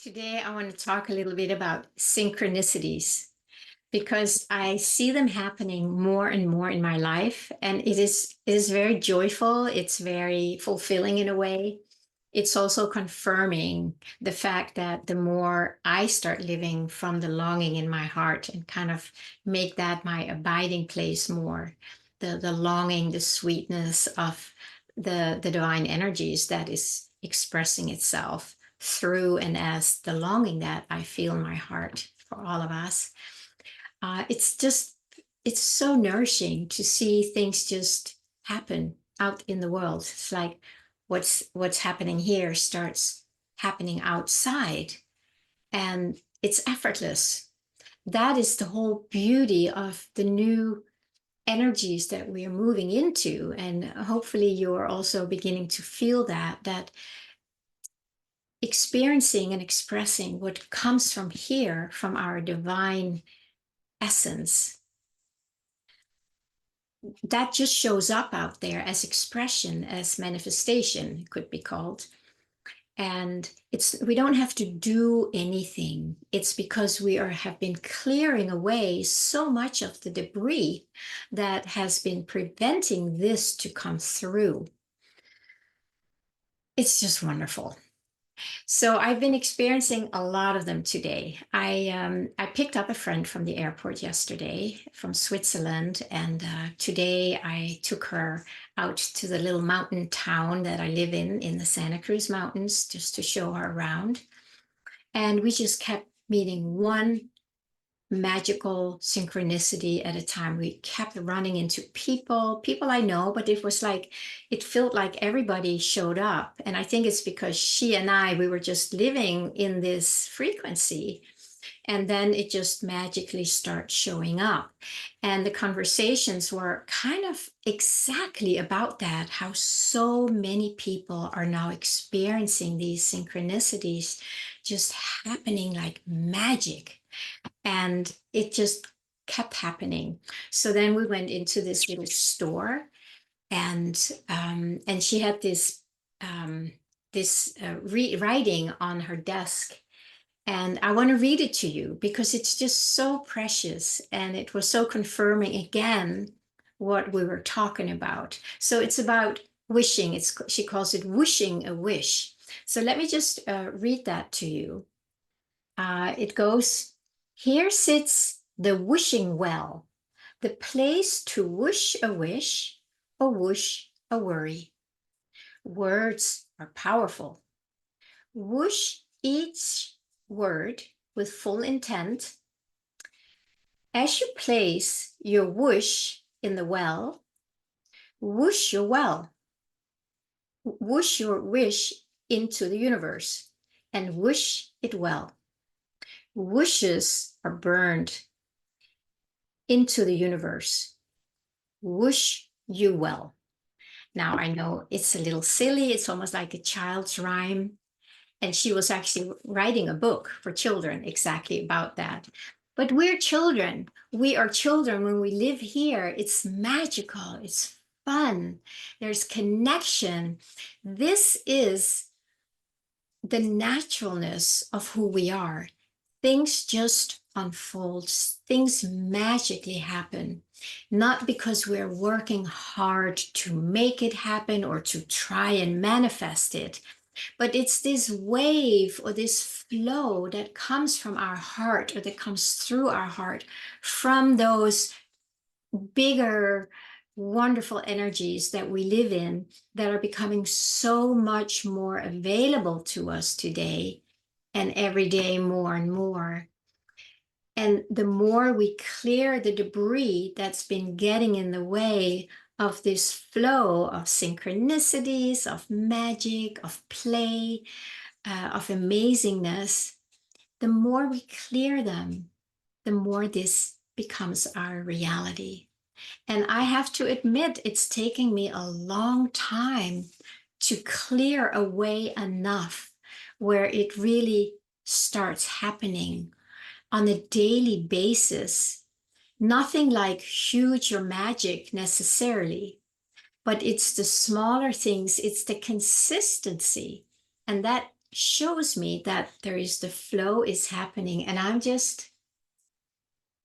Today, I want to talk a little bit about synchronicities because I see them happening more and more in my life. And it is very joyful. It's very fulfilling in a way. It's also confirming the fact that the more I start living from the longing in my heart and kind of make that my abiding place more, the longing, the sweetness of the divine energies that is expressing itself through and as the longing that I feel in my heart for all of us. It's so nourishing to see things just happen out in the world. It's like what's happening here starts happening outside, and it's effortless. That is the whole beauty of the new energies that we are moving into. And hopefully you're also beginning to feel that experiencing and expressing what comes from here, from our divine essence, that just shows up out there as expression, as manifestation, it could be called. And we don't have to do anything. It's because we have been clearing away so much of the debris that has been preventing this to come through. It's just wonderful. So I've been experiencing a lot of them today. I picked up a friend from the airport yesterday from Switzerland, and today I took her out to the little mountain town that I live in the Santa Cruz Mountains, just to show her around. And we just kept meeting one magical synchronicity at a time. We kept running into people I know, but it felt like everybody showed up. And I think it's because she and we were just living in this frequency. And then it just magically starts showing up. And the conversations were kind of exactly about that, how so many people are now experiencing these synchronicities just happening like magic. And it just kept happening. So then we went into this little store, and she had this writing on her desk, and I want to read it to you because it's just so precious, and it was so confirming again what we were talking about. So it's about wishing. She calls it whooshing a wish. So let me just read that to you. It goes, "Here sits the whooshing well, the place to whoosh a wish or whoosh a worry. Words are powerful. Whoosh each word with full intent. As you place your whoosh in the well, whoosh your well. Whoosh your wish into the universe and whoosh it well. Whooshes are burned into the universe. Whoosh you well." Now, I know it's a little silly. It's almost like a child's rhyme. And she was actually writing a book for children exactly about that. But we're children. We are children when we live here. It's magical. It's fun. There's connection. This is the naturalness of who we are. Things just unfold. Things magically happen, not because we're working hard to make it happen or to try and manifest it, but it's this wave or this flow that comes from our heart, or that comes through our heart, from those bigger, wonderful energies that we live in, that are becoming so much more available to us today and every day more and more. And the more we clear the debris that's been getting in the way of this flow of synchronicities, of magic, of play, of amazingness, the more we clear them, the more this becomes our reality. And I have to admit, it's taking me a long time to clear away enough where it really starts happening on a daily basis. Nothing like huge or magic necessarily, but it's the smaller things, it's the consistency. And that shows me that the flow is happening, and I'm just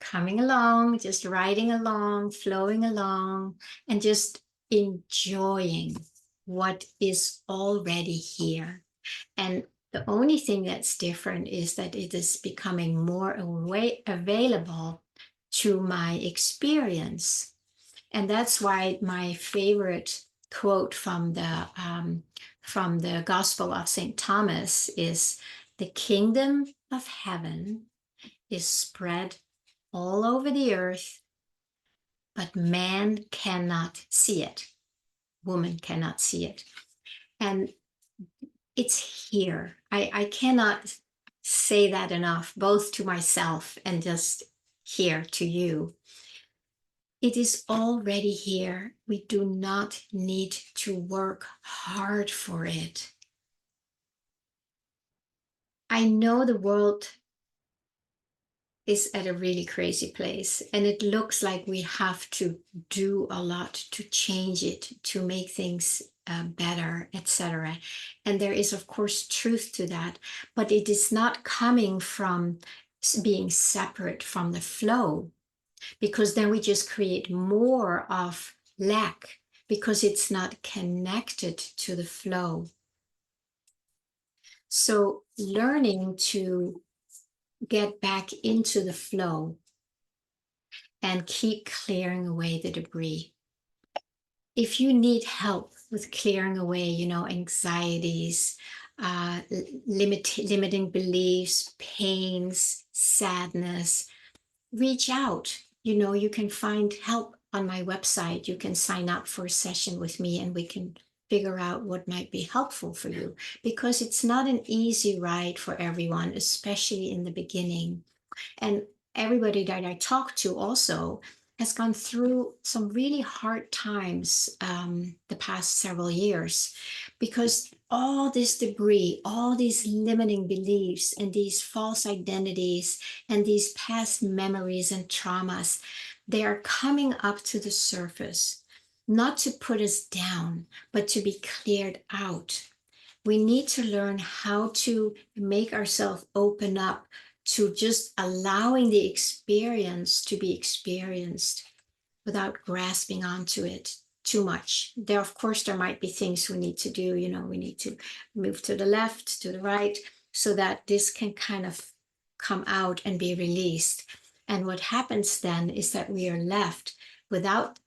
coming along, just riding along, flowing along, and just enjoying what is already here. And the only thing that's different is that it is becoming more available to my experience. And that's why my favorite quote from the Gospel of St. Thomas is, "The kingdom of heaven is spread all over the earth, but man cannot see it. Woman cannot see it." And it's here. I cannot say that enough, both to myself and just here to you. It is already here. We do not need to work hard for it. I know the world is at a really crazy place, and it looks like we have to do a lot to change it, to make things better, etc. And there is, of course, truth to that, but it is not coming from being separate from the flow, because then we just create more of lack because it's not connected to the flow. So learning to get back into the flow and keep clearing away the debris. If you need help with clearing away, anxieties, limiting beliefs, pains, sadness, reach out. You can find help on my website. You can sign up for a session with me and we can figure out what might be helpful for you, because it's not an easy ride for everyone, especially in the beginning. And everybody that I talk to also has gone through some really hard times the past several years, because all this debris, all these limiting beliefs, and these false identities, and these past memories and traumas, they are coming up to the surface, not to put us down, but to be cleared out. We need to learn how to make ourselves open up to just allowing the experience to be experienced without grasping onto it too much. Of course, there might be things we need to do. We need to move to the left, to the right, so that this can kind of come out and be released. And what happens then is that we are left without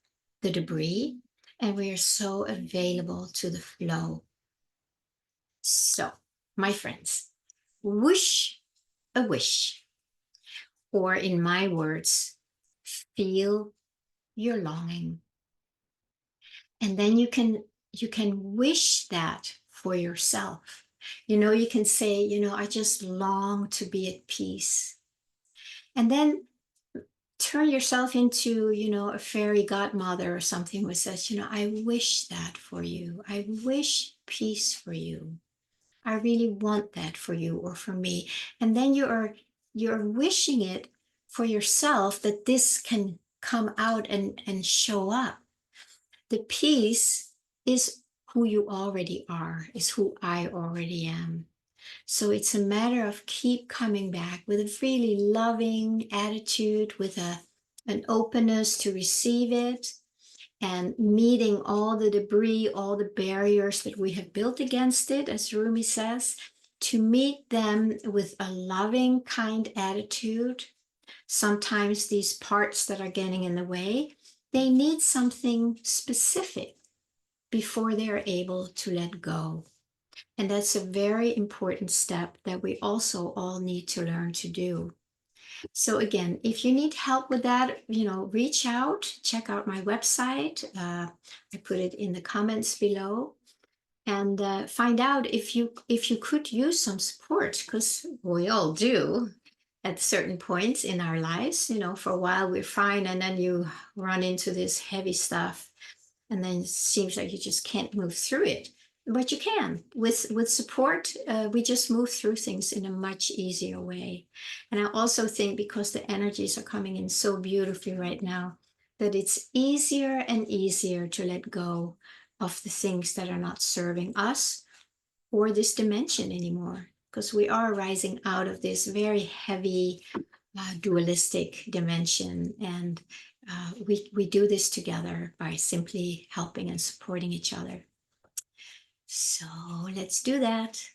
the debris, and we are so available to the flow. So, my friends, whoosh a wish, or in my words, feel your longing. And then you can wish that for yourself. You can say, I just long to be at peace. And then turn yourself into, a fairy godmother or something who says, I wish that for you. I wish peace for you. I really want that for you or for me. And then you're wishing it for yourself, that this can come out and show up. The peace is who you already are, is who I already am. So it's a matter of keep coming back with a really loving attitude, with an openness to receive it, and meeting all the debris, all the barriers that we have built against it, as Rumi says, to meet them with a loving, kind attitude. Sometimes these parts that are getting in the way, they need something specific before they're able to let go. And that's a very important step that we also all need to learn to do. So again, if you need help with that, reach out, check out my website. I put it in the comments below, and find out if you could use some support, because we all do at certain points in our lives. For a while we're fine, and then you run into this heavy stuff, and then it seems like you just can't move through it. But you can. With support, we just move through things in a much easier way. And I also think, because the energies are coming in so beautifully right now, that it's easier and easier to let go of the things that are not serving us or this dimension anymore, because we are rising out of this very heavy dualistic dimension. And we do this together by simply helping and supporting each other. So let's do that.